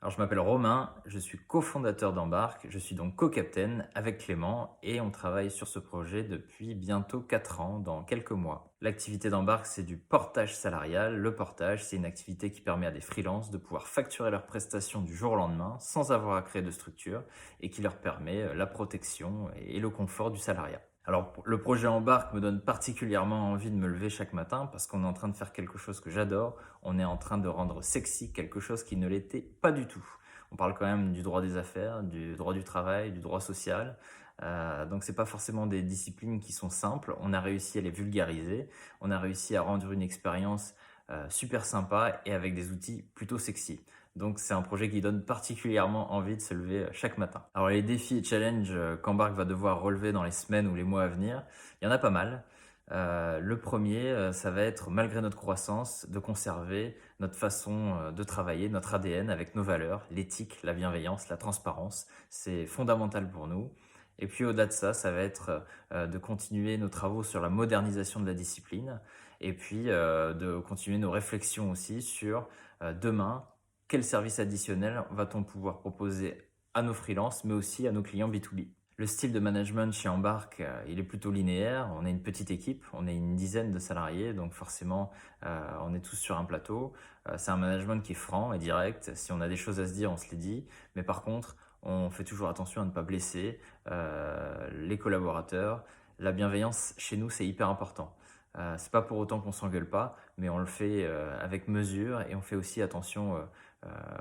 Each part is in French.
Alors, je m'appelle Romain, je suis cofondateur d'Embarque, je suis donc co-captain avec Clément et on travaille sur ce projet depuis bientôt 4 ans, dans quelques mois. L'activité d'Embarque, c'est du portage salarial. Le portage, c'est une activité qui permet à des freelances de pouvoir facturer leurs prestations du jour au lendemain sans avoir à créer de structure et qui leur permet la protection et le confort du salariat. Alors, le projet Embarque me donne particulièrement envie de me lever chaque matin parce qu'on est en train de faire quelque chose que j'adore. On est en train de rendre sexy quelque chose qui ne l'était pas du tout. On parle quand même du droit des affaires, du droit du travail, du droit social. Donc c'est pas forcément des disciplines qui sont simples. On a réussi à les vulgariser. On a réussi à rendre une expérience super sympa et avec des outils plutôt sexy. Donc c'est un projet qui donne particulièrement envie de se lever chaque matin. Alors les défis et challenges qu'Embarque va devoir relever dans les semaines ou les mois à venir, il y en a pas mal. Le premier, ça va être, malgré notre croissance, de conserver notre façon de travailler, notre ADN avec nos valeurs, l'éthique, la bienveillance, la transparence. C'est fondamental pour nous. Et puis au-delà de ça, ça va être de continuer nos travaux sur la modernisation de la discipline et puis de continuer nos réflexions aussi sur demain, quel service additionnel va-t-on pouvoir proposer à nos freelances, mais aussi à nos clients B2B. Le style de management chez Embarque, il est plutôt linéaire. On est une petite équipe, on est une dizaine de salariés, donc forcément, on est tous sur un plateau. C'est un management qui est franc et direct. Si on a des choses à se dire, on se les dit. Mais par contre, on fait toujours attention à ne pas blesser les collaborateurs. La bienveillance, chez nous, c'est hyper important. C'est pas pour autant qu'on s'engueule pas, mais on le fait avec mesure et on fait aussi attention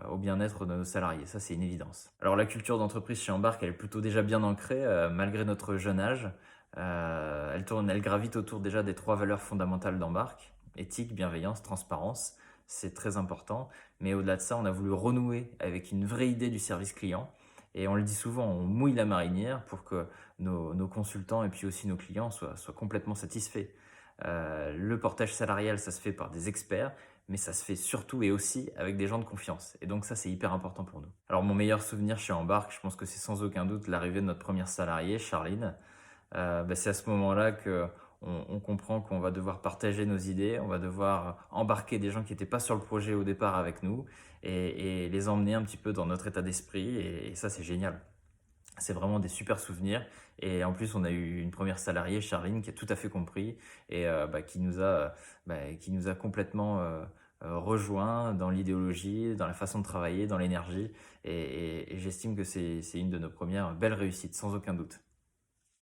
au bien-être de nos salariés. Ça, c'est une évidence. Alors, la culture d'entreprise chez Embarque, elle est plutôt déjà bien ancrée, malgré notre jeune âge. Elle gravite autour déjà des 3 valeurs fondamentales d'Embarque: éthique, bienveillance, transparence. C'est très important. Mais au-delà de ça, on a voulu renouer avec une vraie idée du service client. Et on le dit souvent, on mouille la marinière pour que nos consultants et puis aussi nos clients soient complètement satisfaits. Le portage salarial, ça se fait par des experts, mais ça se fait surtout et aussi avec des gens de confiance. Et donc ça, c'est hyper important pour nous. Alors mon meilleur souvenir chez Embarque, je pense que c'est sans aucun doute l'arrivée de notre première salariée, Charline. C'est à ce moment-là que on comprend qu'on va devoir partager nos idées, on va devoir embarquer des gens qui n'étaient pas sur le projet au départ avec nous et les emmener un petit peu dans notre état d'esprit. Et ça, c'est génial. C'est vraiment des super souvenirs. Et en plus, on a eu une première salariée, Charline, qui a tout à fait compris et qui nous a complètement rejoint dans l'idéologie, dans la façon de travailler, dans l'énergie. Et j'estime que c'est une de nos premières belles réussites, sans aucun doute.